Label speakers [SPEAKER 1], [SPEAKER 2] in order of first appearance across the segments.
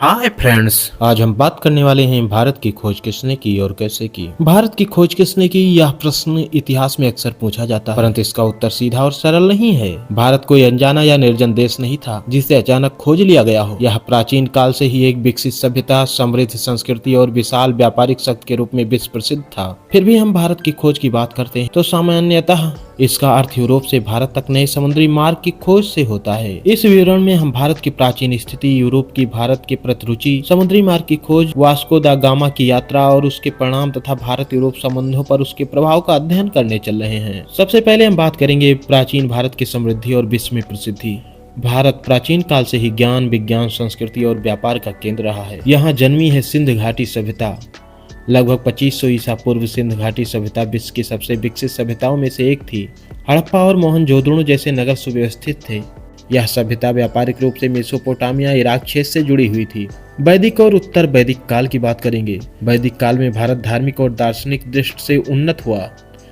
[SPEAKER 1] Hi friends, आज हम बात करने वाले हैं भारत की खोज किसने की और कैसे की। भारत की खोज किसने की, यह प्रश्न इतिहास में अक्सर पूछा जाता है, परंतु इसका उत्तर सीधा और सरल नहीं है। भारत कोई अनजाना या निर्जन देश नहीं था जिसे अचानक खोज लिया गया हो। यह प्राचीन काल से ही एक विकसित सभ्यता, समृद्ध संस्कृति और विशाल व्यापारिक शक्ति के रूप में विश्व प्रसिद्ध था। फिर भी हम भारत की खोज की बात करते हैं तो सामान्यतः इसका अर्थ यूरोप से भारत तक नए समुद्री मार्ग की खोज से होता है। इस विवरण में हम भारत की प्राचीन स्थिति, यूरोप की भारत के प्रति रुचि, समुद्री मार्ग की खोज, वास्को दा गामा की यात्रा और उसके परिणाम तथा भारत यूरोप संबंधों पर उसके प्रभाव का अध्ययन करने चल रहे हैं। सबसे पहले हम बात करेंगे प्राचीन भारत की समृद्धि और विश्व में प्रसिद्धि। भारत प्राचीन काल से ही ज्ञान, विज्ञान, संस्कृति और व्यापार का केंद्र रहा है। यहाँ जन्मी है सिंध घाटी सभ्यता। लगभग 2500 ईसा पूर्व सिंध घाटी सभ्यता विश्व की सबसे विकसित सभ्यताओं में से एक थी। हड़प्पा और मोहनजोदड़ो जैसे नगर सुव्यवस्थित थे। यह सभ्यता व्यापारिक रूप से मेसोपोटामिया, इराक क्षेत्र से जुड़ी हुई थी। वैदिक और उत्तर वैदिक काल की बात करेंगे। वैदिक काल में भारत धार्मिक और दार्शनिक दृष्टि से उन्नत हुआ।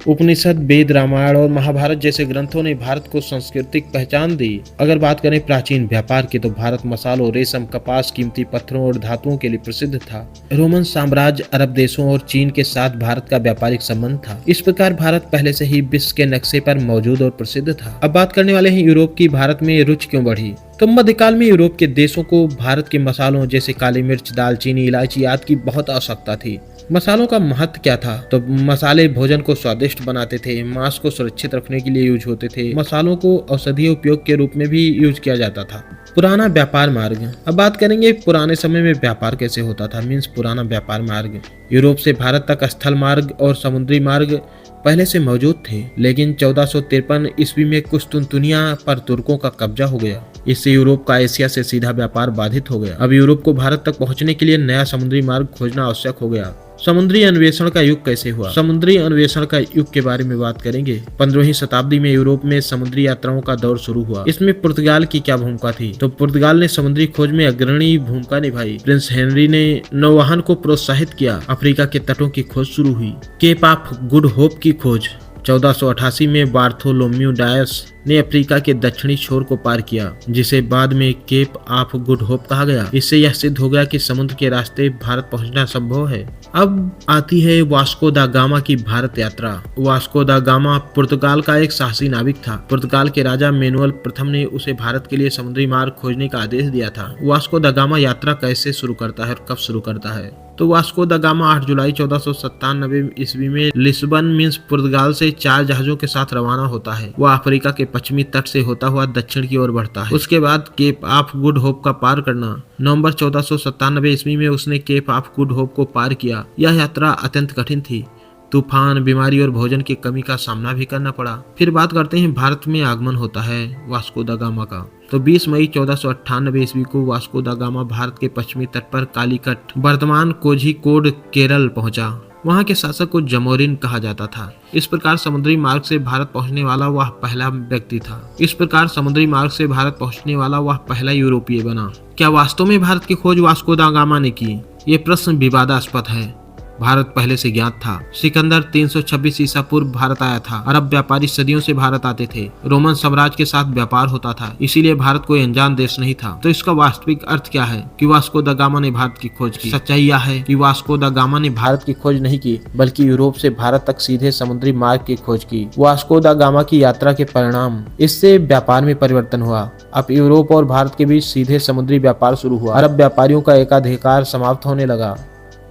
[SPEAKER 1] उपनिषद, वेद, रामायण और महाभारत जैसे ग्रंथों ने भारत को सांस्कृतिक पहचान दी। अगर बात करें प्राचीन व्यापार की तो भारत मसालों, रेशम, कपास, कीमती पत्थरों और धातुओं के लिए प्रसिद्ध था। रोमन साम्राज्य, अरब देशों और चीन के साथ भारत का व्यापारिक संबंध था। इस प्रकार भारत पहले से ही विश्व के नक्शे पर मौजूद और प्रसिद्ध था। अब बात करने वाले हैं यूरोप की। भारत में रुचि क्यों बढ़ी? तो मध्यकाल में यूरोप के देशों को भारत के मसालों जैसे काली मिर्च, दालचीनी, इलायची आदि की बहुत आवश्यकता थी। मसालों का महत्व क्या था? तो मसाले भोजन को स्वादिष्ट बनाते थे, मांस को सुरक्षित रखने के लिए यूज होते थे। मसालों को औषधीय उपयोग के रूप में भी यूज किया जाता था। पुराना व्यापार मार्ग। अब बात करेंगे पुराने समय में व्यापार कैसे होता था, मीन्स पुराना व्यापार मार्ग। यूरोप से भारत तक स्थल मार्ग और समुद्री मार्ग पहले से मौजूद थे, लेकिन 1453 ईस्वी में कुस्तुनतुनिया पर तुर्कों का कब्जा हो गया। इससे यूरोप का एशिया से सीधा व्यापार बाधित हो गया। अब यूरोप को भारत तक पहुंचने के लिए नया समुद्री मार्ग खोजना आवश्यक हो गया। समुद्री अन्वेषण का युग कैसे हुआ? समुद्री अन्वेषण का युग के बारे में बात करेंगे। 15वीं शताब्दी में यूरोप में समुद्री यात्राओं का दौर शुरू हुआ। इसमें पुर्तगाल की क्या भूमिका थी? तो पुर्तगाल ने समुद्री खोज में अग्रणी भूमिका निभाई। प्रिंस हेनरी ने नौवहन को प्रोत्साहित किया। अफ्रीका के तटों की खोज शुरू हुई। केप ऑफ गुड होप की खोज 1488 में बार्थोलोम्यू डायस ने अफ्रीका के दक्षिणी छोर को पार किया, जिसे बाद में केप ऑफ गुड होप कहा गया। इससे यह सिद्ध हो गया कि समुद्र के रास्ते भारत पहुंचना संभव है। अब आती है वास्को दा गामा की भारत यात्रा। वास्को दा गामा पुर्तगाल का एक साहसी नाविक था। पुर्तगाल के राजा मैनुअल प्रथम ने उसे भारत के लिए समुद्री मार्ग खोजने का आदेश दिया था। वास्को दा गामा यात्रा कैसे शुरू करता है और कब शुरू करता है? तो वास्को दा गामा 8 जुलाई 1497 ईस्वी में लिस्बन मीन्स पुर्तगाल से 4 जहाजों के साथ रवाना होता है। वह अफ्रीका के पश्चिमी तट से होता हुआ दक्षिण की ओर बढ़ता है। उसके बाद केप ऑफ गुड होप का पार करना। नवंबर 1497 ईस्वी में उसने केप ऑफ गुड होप को पार किया। यह यात्रा अत्यंत कठिन थी। तूफान, बीमारी और भोजन की कमी का सामना भी करना पड़ा। फिर बात करते हैं भारत में आगमन होता है वास्को दा गामा का। तो 20 मई 1498 ईस्वी को वास्को दा गामा भारत के पश्चिमी तट पर कालीकट, वर्तमान कोझिकोड, केरल पहुंचा। वहां के शासक को जमोरिन कहा जाता था। इस प्रकार समुद्री मार्ग से भारत पहुंचने वाला वह पहला व्यक्ति था। इस प्रकार समुद्री मार्ग से भारत पहुंचने वाला वह पहला यूरोपीय बना। क्या वास्तव में भारत की खोज वास्को दा गामा ने की? ये प्रश्न विवादास्पद है। भारत पहले से ज्ञात था। सिकंदर 326 ईसा पूर्व भारत आया था। अरब व्यापारी सदियों से भारत आते थे। रोमन साम्राज्य के साथ व्यापार होता था, इसीलिए भारत कोई अनजान देश नहीं था। तो इसका वास्तविक अर्थ क्या है कि वास्को दा गामा ने भारत की खोज की? सच्चाई यह है कि वास्को दा गामा ने भारत की खोज नहीं की, बल्कि यूरोप से भारत तक सीधे समुद्री मार्ग की खोज की। वास्को दा गामा की यात्रा के परिणाम, इससे व्यापार में परिवर्तन हुआ। अब यूरोप और भारत के बीच सीधे समुद्री व्यापार शुरू हुआ। अरब व्यापारियों का एकाधिकार समाप्त होने लगा।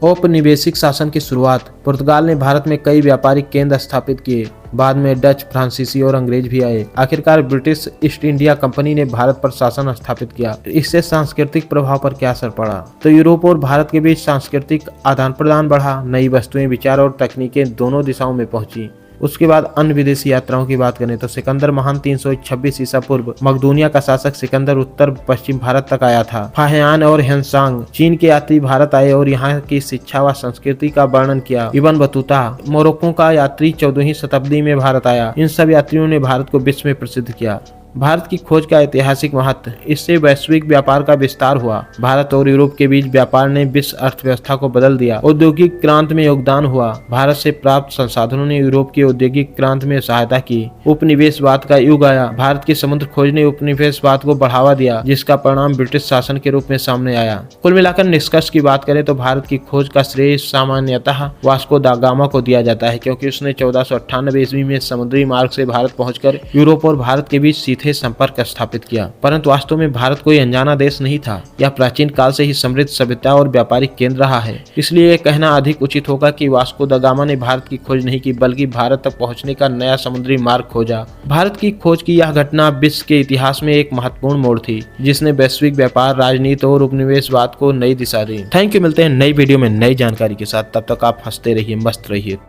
[SPEAKER 1] औपनिवेशिक शासन की शुरुआत। पुर्तगाल ने भारत में कई व्यापारिक केंद्र स्थापित किए। बाद में डच, फ्रांसीसी और अंग्रेज भी आए। आखिरकार ब्रिटिश ईस्ट इंडिया कंपनी ने भारत पर शासन स्थापित किया। इससे सांस्कृतिक प्रभाव पर क्या असर पड़ा? तो यूरोप और भारत के बीच सांस्कृतिक आदान प्रदान बढ़ा। नई वस्तुएं, विचार और तकनीकें दोनों दिशाओं में पहुंची। उसके बाद अन्य विदेशी यात्राओं की बात करें तो सिकंदर महान 326 ईसा पूर्व मकदूनिया का शासक सिकंदर उत्तर पश्चिम भारत तक आया था। फाहियान और हेनसांग चीन के यात्री भारत आए और यहाँ की शिक्षा व संस्कृति का वर्णन किया। इब्न बतूता मोरक्को का यात्री 14वीं शताब्दी में भारत आया। इन सब यात्रियों ने भारत को विश्व में प्रसिद्ध किया। भारत की खोज का ऐतिहासिक महत्व। इससे वैश्विक व्यापार का विस्तार हुआ। भारत और यूरोप के बीच व्यापार ने विश्व अर्थव्यवस्था को बदल दिया। औद्योगिक क्रांति में योगदान हुआ। भारत से प्राप्त संसाधनों ने यूरोप की औद्योगिक क्रांति में सहायता की। उपनिवेशवाद का युग आया। भारत की समुद्र खोज ने उपनिवेशवाद को बढ़ावा दिया, जिसका परिणाम ब्रिटिश शासन के रूप में सामने आया। कुल मिलाकर निष्कर्ष की बात करें तो भारत की खोज का श्रेय सामान्यतः वास्को दा गामा को दिया जाता है, क्योंकि उसने 1498 ईस्वी में समुद्री मार्ग से भारत पहुंचकर यूरोप और भारत के बीच सीधे संपर्क स्थापित किया। परंतु वास्तव में भारत कोई अनजाना देश नहीं था। यह प्राचीन काल से ही समृद्ध सभ्यता और व्यापारिक केंद्र रहा है। इसलिए यह कहना अधिक उचित होगा कि वास्को दा गामा ने भारत की खोज नहीं की, बल्कि भारत तक पहुंचने का नया समुद्री मार्ग खोजा। भारत की खोज की यह घटना विश्व के इतिहास में एक महत्वपूर्ण मोड़ थी, जिसने वैश्विक व्यापार, राजनीति और उपनिवेशवाद को नई दिशा दी। Thank you. मिलते हैं नई वीडियो में नई जानकारी के साथ। तब तक आप हंसते रहिए, मस्त रहिए।